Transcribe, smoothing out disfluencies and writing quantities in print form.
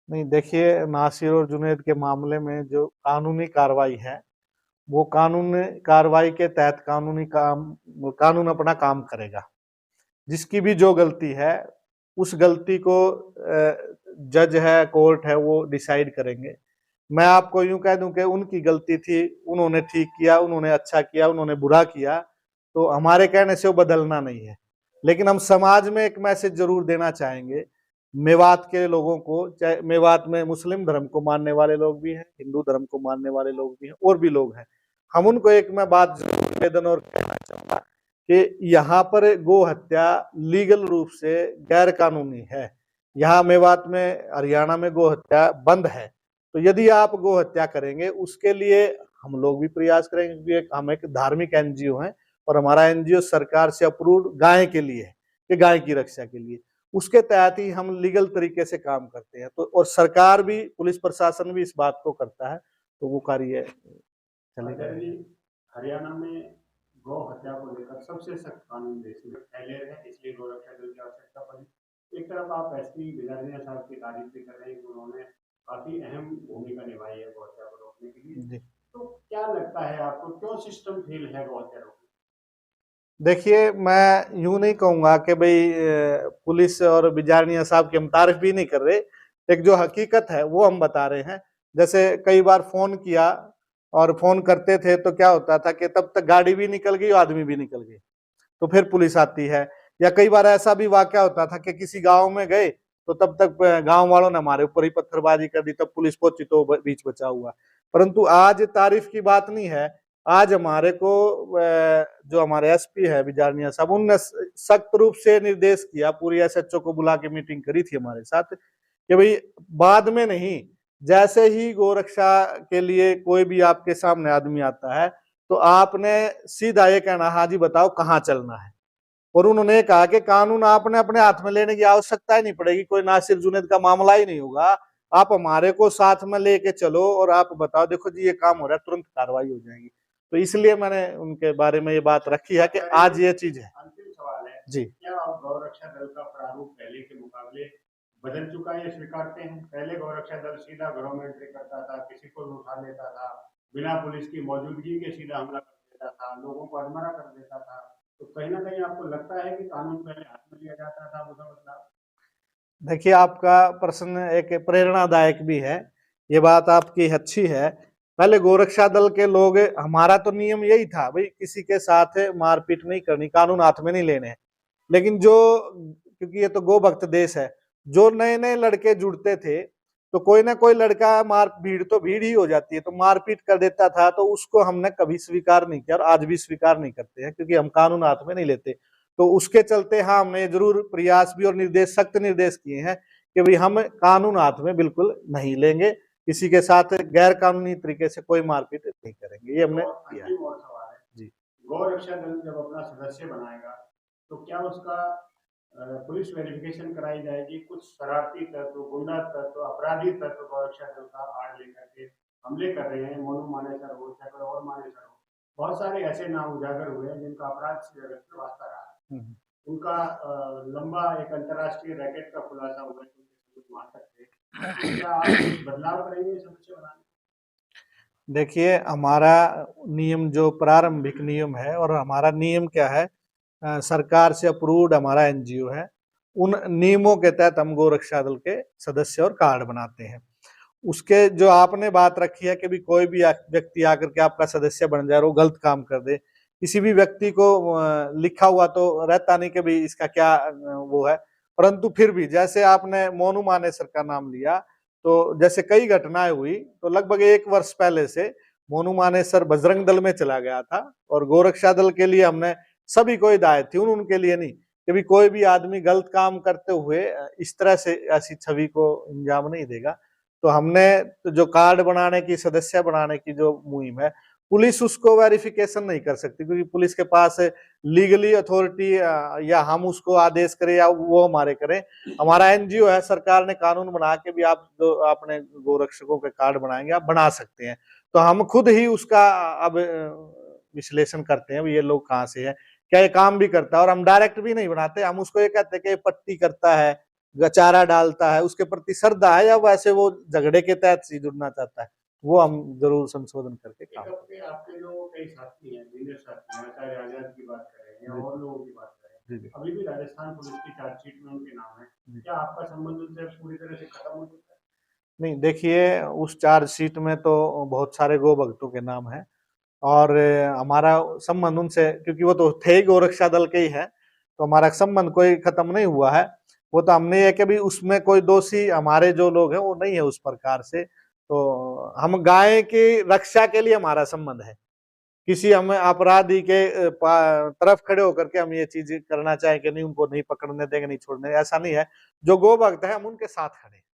नहीं, देखिए, नासिर और जुनैद के मामले में जो कानूनी कार्रवाई है, वो कानूनी कार्रवाई के तहत कानून अपना काम करेगा। जिसकी भी जो गलती है, उस गलती को जज है, कोर्ट है, वो डिसाइड करेंगे। मैं आपको यूं कह दूं कि उनकी गलती थी, उन्होंने ठीक किया, उन्होंने अच्छा किया, उन्होंने बुरा किया, तो हमारे कहने से वो बदलना नहीं है। लेकिन हम समाज में एक मैसेज जरूर देना चाहेंगे, मेवात के लोगों को, चाहे मेवात में मुस्लिम धर्म को मानने वाले लोग भी हैं, हिंदू धर्म को मानने वाले लोग भी हैं, और भी लोग हैं। हम उनको एक मैं बात जरूर निवेदन और कहना चाहूंगा कि यहाँ पर गो हत्या लीगल रूप से गैर कानूनी है। यहाँ मेवात में, हरियाणा में गो हत्या बंद है। तो यदि आप गो हत्या करेंगे, उसके लिए हम लोग भी प्रयास करेंगे, क्योंकि हम एक धार्मिक एनजीओ हैं और हमारा एनजीओ सरकार से अप्रूव्ड गाय के लिए है, कि गाय की रक्षा के लिए। उसके तहत ही हम लीगल तरीके से काम करते हैं। तो और सरकार भी, पुलिस प्रशासन भी इस बात को करता है, तो वो कार्य चलेगा। हरियाणा में गौ हत्या को लेकर सबसे सख्त कानून देश में पहले है, इसलिए गोरक्षा दल की आवश्यकता पड़ी। एक तरफ आप एसपी बिजारिया साहब की तारीफ भी कर रहे हैं कि उन्होंने काफी अहम भूमिका निभाई है गौ हत्या को रोकने के लिए। जी, तो क्या लगता है आपको, क्यों सिस्टम फेल है गौ हत्या रोकने? देखिए, मैं यूं नहीं कहूंगा कि भाई पुलिस और बिजारनिया साहब की हम तारीफ भी नहीं कर रहे। एक जो हकीकत है वो हम बता रहे हैं। जैसे कई बार फोन किया, और फोन करते थे तो क्या होता था कि तब तक गाड़ी भी निकल गई, आदमी भी निकल गए, तो फिर पुलिस आती है। या कई बार ऐसा भी वाकया होता था कि किसी गांव में गए, तो तब तक गांव वालों ने हमारे ऊपर ही पत्थरबाजी कर दी, तब पुलिस पहुंची तो बीच बचा हुआ। परंतु आज तारीफ की बात नहीं है। आज हमारे को जो हमारे एसपी है बिजारनिया साहब, उनने सख्त रूप से निर्देश किया, पूरी एसएचओ को बुला के मीटिंग करी थी हमारे साथ, कि भाई बाद में नहीं, जैसे ही गोरक्षा के लिए कोई भी आपके सामने आदमी आता है, तो आपने सीधा ये कहना, हाँ जी बताओ कहाँ चलना है। और उन्होंने कहा कि कानून आपने अपने हाथ में लेने की आवश्यकता ही नहीं पड़ेगी, कोई नासिर जुनैद का मामला ही नहीं होगा। आप हमारे को साथ में लेके चलो और आप बताओ, देखो जी ये काम हो रहा है, तुरंत कार्रवाई हो जाएगी। तो इसलिए मैंने उनके बारे में ये बात रखी है कि आज ये चीज है। अंतिम सवाल है, जी, क्या आप गौरक्षा दल का प्रारूप पहले के मुकाबले बदल चुका है, स्वीकारते हैं? पहले गौरक्षा दल सीधा घरों में एंट्री करता था, किसी को भी उठा लेता था, बिना पुलिस की मौजूदगी के सीधा हमला कर देता था, लोगों को अधमरा कर देता था। तो कहीं ना कहीं आपको लगता है कि कानून पहले हाथ में लिया जाता था, उसका मतलब? देखिए, आपका प्रश्न एक प्रेरणादायक भी है। ये बात आपकी अच्छी है। पहले गोरक्षा दल के लोग, हमारा तो नियम यही था भाई, किसी के साथ मारपीट नहीं करनी, कानून हाथ में नहीं लेने। लेकिन जो, क्योंकि ये तो गो भक्त देश है, जो नए नए लड़के जुड़ते थे, तो कोई ना कोई लड़का, मार भीड़ तो भीड़ ही हो जाती है, तो मारपीट कर देता था, तो उसको हमने कभी स्वीकार नहीं किया और आज भी स्वीकार नहीं करते हैं, क्योंकि हम कानून हाथ में नहीं लेते। तो उसके चलते हाँ, हमने जरूर प्रयास भी और निर्देश, सख्त निर्देश किए हैं कि भाई हम कानून हाथ में बिल्कुल नहीं लेंगे, किसी के साथ गैर कानूनी तरीके से कोई मारपीट नहीं करेंगे, ये हमने किया है। अंतिम और सवाल है, जी, गौ रक्षा दल जब अपना सदस्य बनाएगा, तो क्या उसका पुलिस वेरिफिकेशन कराई जाएगी? कुछ शरारती तत्व, गुंडा तत्व, अपराधी तत्व गौ रक्षा दल का आड़ लेकर के हमले कर रहे हैं, मोनू मानेसर हो, चाहे कोई और मानेसर हो, बहुत सारे ऐसे नाम उजागर हुए हैं जिनका अपराध से जगत में वास्ता रहा है। उनका लंबा एक अंतर्राष्ट्रीय रैकेट का खुलासा हुआ है, उनके सबूत वहां तक थे। तो क्या आप कुछ बदलाव करेंगे सदस्य बनाने? देखिए, हमारा नियम जो प्रारंभिक नियम है, और हमारा नियम क्या है, सरकार से अप्रूव्ड हमारा एनजीओ है, उन नियमों के तहत हम गोरक्षा दल के सदस्य और कार्ड बनाते हैं। उसके जो आपने बात रखी है कि भी कोई भी व्यक्ति आकर के आपका सदस्य बन जाए और वो गलत काम कर दे, किसी भी व्यक्ति को लिखा हुआ तो रहता नहीं कि भी इसका क्या वो है। परंतु फिर भी, जैसे आपने मोनू मानेसर का नाम लिया, तो जैसे कई घटनाएं हुई, तो लगभग 1 वर्ष पहले से मोनू मानेसर बजरंग दल में चला गया था, और गोरक्षा दल के लिए हमने सभी को हिदायत थी, उनके लिए नहीं, कि भी कोई भी आदमी गलत काम करते हुए इस तरह से ऐसी छवि को अंजाम नहीं देगा। तो हमने, तो जो कार्ड बनाने की, सदस्य बनाने की जो मुहिम है, पुलिस उसको वेरिफिकेशन नहीं कर सकती, क्योंकि पुलिस के पास लीगली अथॉरिटी, या हम उसको आदेश करें या वो हमारे करें। हमारा एनजीओ है, सरकार ने कानून बना के भी, आप जो अपने गोरक्षकों के कार्ड बनाएंगे, आप बना सकते हैं। तो हम खुद ही उसका अब विश्लेषण करते हैं, ये लोग कहाँ से है, क्या ये काम भी करता है, और हम डायरेक्ट भी नहीं बनाते। हम उसको ये कहते हैं कि ये पट्टी करता है, चारा डालता है, उसके प्रति श्रद्धा है, या वैसे वो झगड़े के तहत से जुड़ना चाहता है, वो हम जरूर संशोधन करके एक काम अपने आपके जो कई साथी हैं, जूनियर साथी हैं, चाहे आजाद की बात करें या जी और लोगों की बात करें, जी जी अभी भी राजस्थान पुलिस की चार्जशीट में उनके नाम है। जी। क्या आपका संबंध उनसे पूरी तरह से खत्म हो चुका है? नहीं, देखिए उस चार्जशीट में तो बहुत सारे गो भक्तों के नाम हैं, और हमारा संबंध उनसे, क्योंकि वो तो थे ही गोरक्षा दल के ही हैं, तो हमारा संबंध कोई खत्म नहीं हुआ है। वो तो हमने ये कि भी उसमें कोई दोषी हमारे जो लोग हैं वो नहीं है उस प्रकार से, तो हम गाय की रक्षा के लिए हमारा संबंध है। किसी हमें अपराधी के तरफ खड़े होकर के हम ये चीज करना चाहें कि नहीं, उनको नहीं पकड़ने देंगे, नहीं छोड़ने, ऐसा नहीं है। जो गो भक्त है हम उनके साथ खड़े हैं।